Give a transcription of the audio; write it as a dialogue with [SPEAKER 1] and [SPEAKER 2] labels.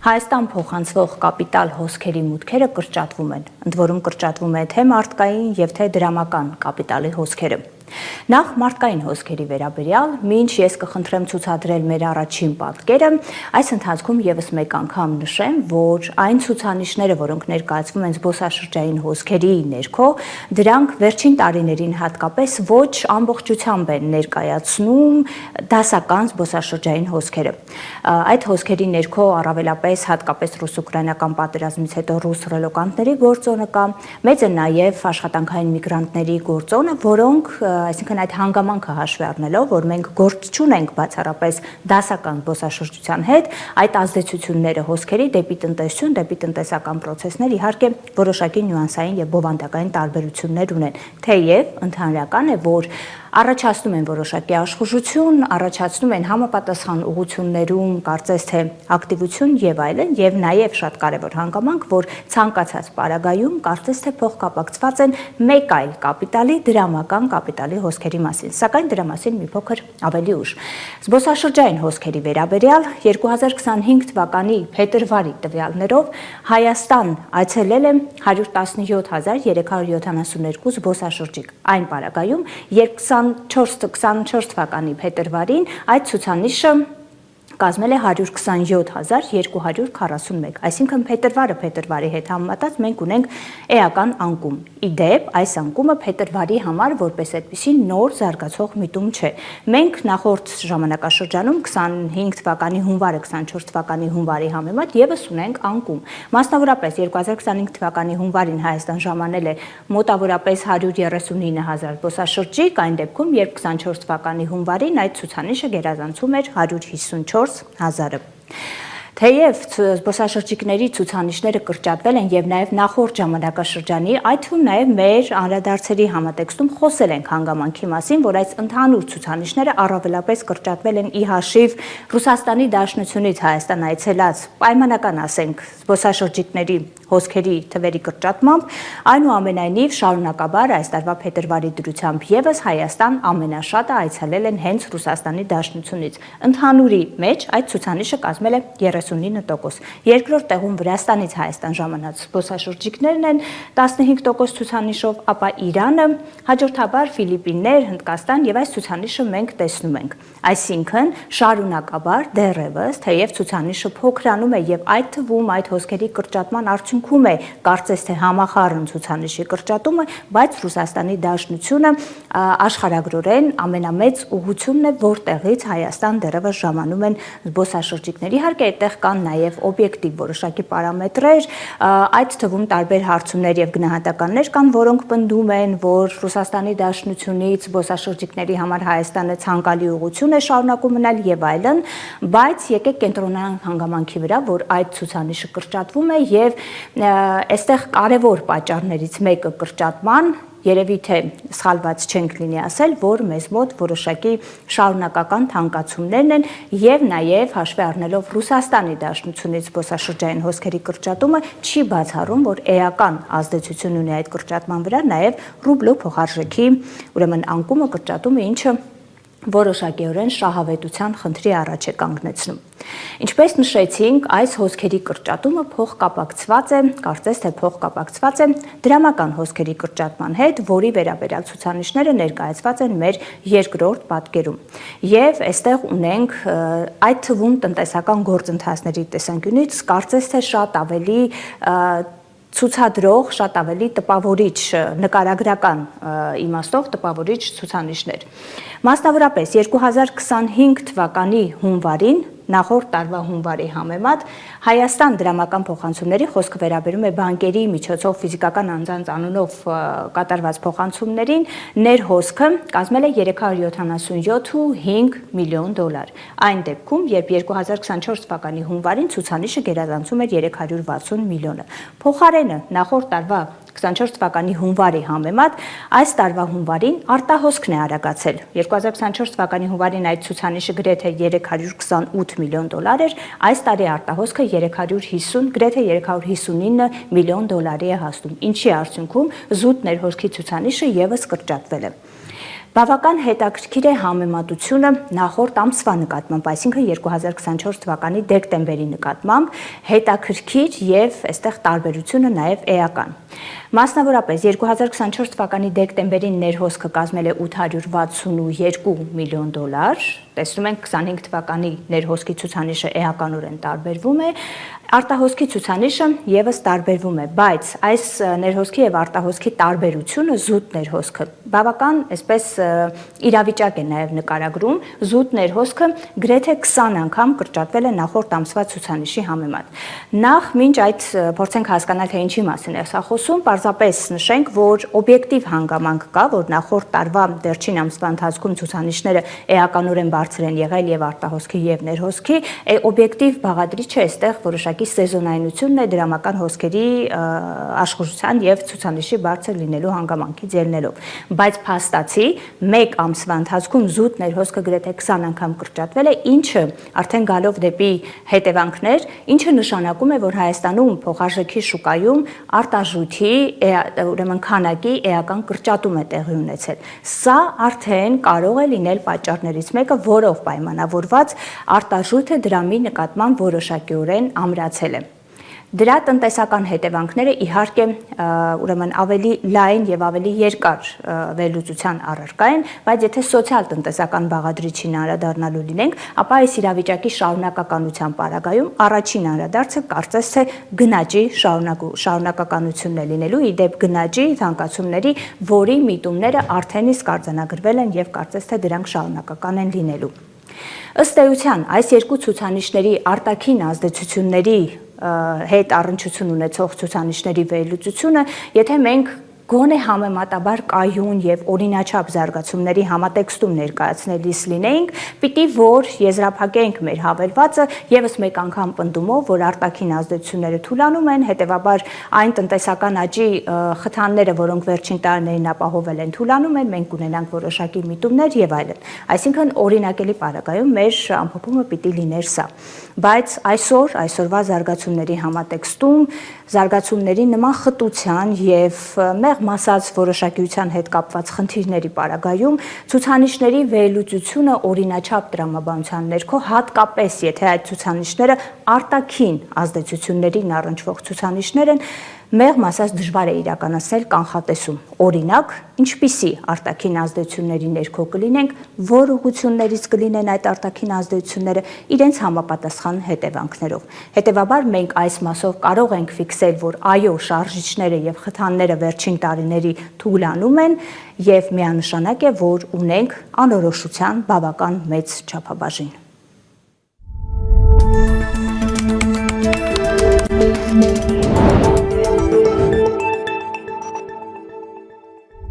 [SPEAKER 1] Հայաստան փոխանցվող կապիտալ հոսքերի մուտքերը կրճատվում են, ընդ որում կրճատվում է թե մարդկային եւ թե դրամական կապիտալի հոսքերը։ Նախ մարդկային հոսքերի վերաբերյալ, մինչ ես կխնդրեմ ցուցադրել մեր առաջին պատկերը, այս ընթացքում եւս մեկ անգամ նշեմ, որ այն ցուցանիշները, որոնք ներկայացվում են զբոսաշրջային հոսքերի ներքո, դրանք վերջին տարիներին հատկապես ոչ ամբողջությամբ են ներկայացնում դասական զբոսաշրջային հոսքերը։ Այդ հոսքերի ներքո առավելապես հատկապես ռուս-ուկրաինական պատերազմից հետո ռուս ռելոկանտների գործոնը կա, մեծ է նաեւ աշխատանքային միգրանտների գործոնը, որոնք այսինքն այդ հանգամանքը հաշվի առնելով, որ մենք գործ չունենք բացառապես դասական զբոսաշրջության հետ, այդ ազդեցությունները հոսքերի դեպի տնտեսություն, դեպի տնտեսական process-ներ իհարկե որոշակի նյուանսային եւ բովանդակային տարբերություններ ունեն, թեև ընդհանրական է, որ առաջացնում են որոշակի աշխուժություն, առաջացնում են համապատասխան ուղղություններում կարծես թե ակտիվություն եւ այլն, եւ նաեւ շատ կարեւոր հանգամանք, որ ցանկացած պարագայում կարծես թե փոխկապակցված են մեկ այլ կապիտալի, դրամական կապիտալի հոսքերի մասին, սակայն դրա մասին մի փոքր ավելի ուշ։ Զբոսաշրջային հոսքերի վերաբերյալ 2025 թվականի փետրվարի տվյալներով Հայաստան այցելել է 117372 զբոսաշրջիկ, այն պարագայում, երբ 24 թվականի փետրվարին այդ ցուցանիշը կազմել է 127241, այսինքն փետրվարի հետ համեմատած մենք ունենք էական անկում։ Իդեպ այս անկումը փետրվարի համար որպես այդպիսի նոր զարգացող միտում չէ։ Մենք նախորդ ժամանակաշրջանում 25 թվականի հունվարը 24 թվականի հունվարի համեմատ եւս ունենք անկում։ Մասնավորապես 2025 թվականի հունվարին Հայաստան ժամանել է մոտավորապես 139000 զբոսաշրջիկ, այն դեպքում երբ 24 թվականի հունվարին այդ ցուցանիշը գերազանցում էր 154,000-ը։ Թեև զբոսաշրջիկների ցուցանիշները կրճատվել են եւ նաեւ նախորդ ժամանակաշրջանի, այդ թվում նաեւ մեր անդրադարձերի համատեքստում խոսել ենք հանգամանքի մասին, որ այս ընդհանուր ցուցանիշները առավելապես կրճատվել են ի հաշիվ Ռուսաստանի Դաշնությունից Հայաստան այցելած պայմանական, ասենք, զբոսաշրջիկների հոսքերի թվերի կրճատմամբ, այնուամենայնիվ շարունակաբար այս տարվա փետրվարի դրությամբ եւս Հայաստան ամենաշատը այցելել են հենց Ռուսաստանի Դաշնությունից։ Ընդհանուրի մեջ այդ ցուցանիշը կազմել է 39%։ Երկրորդ տեղում Վրաստանից Հայաստան ժամանած զբոսաշրջիկներն են 15% ցուցանիշով, ապա Իրանը, հաջորդաբար Ֆիլիպիններ, Հնդկաստան եւ այս ցուցանիշը մենք տեսնում ենք։ Այսինքն շարունակաբար դեռևս, թեև ցուցանիշը փոքրանում է եւ այդ թվում այդ հոսքերի կրճատման արդյունքում է կարծես թե համախառն ցուցանիշի կրճատումը, բայց Ռուսաստանի Դաշնությունը աշխարհագրորեն ամենամեծ ուղղությունն է, որտեղից Հայաստան դեռևս ժամանում են զբոսաշրջիկներ։ Իհարկե այդտեղ կան նաև օբյեկտիվ որոշակի պարամետրեր, այդ թվում տարբեր հարցումներ եւ գնահատականներ կան, որոնք պնդում են, որ Ռուսաստանի Դաշնությունից զբոսաշրջիկների համար Հայաստանը ցանկալի ուղղություն է շարունակում մնալ եւ այլն, բայց եկեք կենտրոնանանք հանգամանքի վրա, որ այդ ցուցանիշը կրճատվում է եւ այստեղ կարևոր պատճառներից մեկը կրճատման երևի թե սխալված չենք լինի ասել, որ մեզ մոտ որոշակի շարունակական թանկացումներն են եւ նաեւ հաշվի առնելով Ռուսաստանի Դաշնությունից զբոսաշրջային հոսքերի կրճատումը չի բացառում, որ էական ազդեցություն ունի այդ կրճատման վրա նաեւ ռուբլու փոխարժեքի, ուրեմն անկումը կրճատումը, ինչը որոշակիորեն շահավետության խնդրի առաջ է կանգնեցնում։ Ինչպես նշեցինք, այս հոսքերի կրճատումը փոխկապակցված է, կարծես թե փոխկապակցված է դրամական հոսքերի կրճատման հետ, որի վերաբերյալ ցուցանիշները ներկայացված են մեր երկրորդ պատկերում։ Եվ այստեղ ունենք այդ թվում տնտեսական գործընթացների տեսանկյունից կարծես թե շատ ավելի ցուցադրող, շատ ավելի տպավորիչ նկարագրական իմաստով տպավորիչ ցուցանիշներ։ Մասնավորապես 2025 թվականի հունվարին նախորդ տարվա հունվարի համեմատ Հայաստան դրամական փոխանցումների խոսքը վերաբերում է բանկերի միջոցով ֆիզիկական անձանց անունով կատարված փոխանցումներին, ներհոսքը կազմել է 377.5 միլիոն դոլար։ Այն դեպքում, երբ 2024 թվականի հունվարին ցուցանիշը գերազանցում էր 360 միլիոնը։ Փոխարենը նախորդ տարվա 24 թվականի հունվարի համեմատ այս տարվա հունվարին արտահոսքն է արագացել։ 2024 թվականի հունվարին այդ ցուցանիշը գրեթե 328 միլիոն դոլար էր, այս տարի արտահոսքը 350, գրեթե 359 միլիոն դոլարի է հասնում, ինչի արդյունքում զուտ ներհոսքի ցուցանիշը եւս կրճատվել է։ Բավական հետաքրքիր է համեմատությունը նախորդ ամսվա նկատմամբ, այսինքն 2024 թվականի դեկտեմբերի նկատմամբ, հետաքրքիր եւ այստեղ տարբերությունը նաեւ էական։ Մասնավորապես 2024 թվականի դեկտեմբերին ներհոսքը կազմել է $862 միլիոն, տեսնում ենք 25 թվականի ներհոսքի ցուցանիշը էականորեն տարբերվում է, արտահոսքի ցուցանիշը եւս տարբերվում է, բայց այս ներհոսքի եւ արտահոսքի տարբերությունը զուտ ներհոսքը բավական այսպես իրավիճակ է նաեւ նկարագրում, զուտ ներհոսքը գրեթե 20 անգամ կրճատվել է նախորդ ամսվա ցուցանիշի համեմատ։ Նախ մինչ այդ փորձենք հասկանալ թե ինչի մասին է սա խոսում, պարզապես նշենք, որ օբյեկտիվ հանգամանք կա, որ նախորդ տարվա վերջին ամսվա ընթացքում ցուցանիշները էականորեն բարձր են եղել եւ արտահոսքի եւ ներհոսքի, օբյեկտիվ բաղադրիչը այստեղ որոշակի սեզոնայնությունն է դրամական հոսքերի աշխուժության եւ ցուցանիշի բարձր լինելու հանգամանքից ելնելով, բայց փաստացի մեկ ամսվա ընթացքում զուտ ներհոսքը գրեթե 20 անգամ կրճատվել է, ինչը արդեն գալով դեպի հետևանքներ, ինչը նշանակում է, որ Հայաստանում փոխարժեքի շուկայում արտարժույթի ուրեմն քանակի էական կրճատում է տեղի ունեցել։ Սա արդեն կարող է լինել պատճառներից մեկը, որով պայմանավորված արտարժույթը դրամի նկատմամբ որոշակիորեն ամրացել է։ Դրա տնտեսական հետևանքները իհարկե ուրեմն ավելի լայն եւ ավելի երկար վերլուծության առարկա են, բայց եթե սոցիալ-տնտեսական բաղադրիչին անդրադառնալու լինենք, ապա այս իրավիճակի շարունակականության պարագայում առաջին անդրադարձը կարծես թե գնաճի շարունակականությունն է լինելու, ի դեպ գնաճի թանկացումների, որի միտումները արդեն իսկ արձանագրվել են եւ կարծես թե դրանք շարունակական են լինելու։ Ըստ էության, այս երկու ցուցանիշների արտաքին ազդեցությունների հետ առնչություն ունեցող ցուցանիշների վերլուծությունը, եթե մենք գոնե համեմատաբար կայուն եւ օրինաչափ զարգացումների համատեքստում ներկայացնելիս լինեինք, պիտի որ եզրափակենք մեր հավելվածը եւս մեկ անգամ պնդումով, որ արտաքին ազդեցությունները թուլանում են, հետեւաբար այն տնտեսական աճի խթանները, որոնք վերջին տարիներին ապահովել են, թուլանում են, մենք ունենանք որոշակի միտումներ եւ այլն։ Այսինքն օրինակելի պարագայում մեր ամփոփումը պիտի լիներ սա։ Բայց այսօրվա զարգացումների համատեքստում զարգացումների նման խտության եւ մեղմ ասած որոշակիության հետ կապված խնդիրների պարագայում ցուցանիշների վերլուծությունը օրինաչափ տրամաբանության ներքո, հատկապես եթե այդ ցուցանիշները արտաքին ազդեցություններին առնչվող ցուցանիշներ են, մեղմ ասած դժվար է իրականացնել կանխատեսում։ Օրինակ, ինչպիսի արտաքին ազդեցությունների ներքո կլինենք, որ ուղղություններից կլինեն այդ արտաքին ազդեցությունները իրենց համապատասխան հետևանքներով։ Հետևաբար մենք այս մասով կարող ենք ֆիքսել, որ այո, շարժիչները եւ խթանները վերջին տարիների թուլանում են եւ միանշանակ է, որ ունենք անորոշության բավական մեծ չափաբաժին։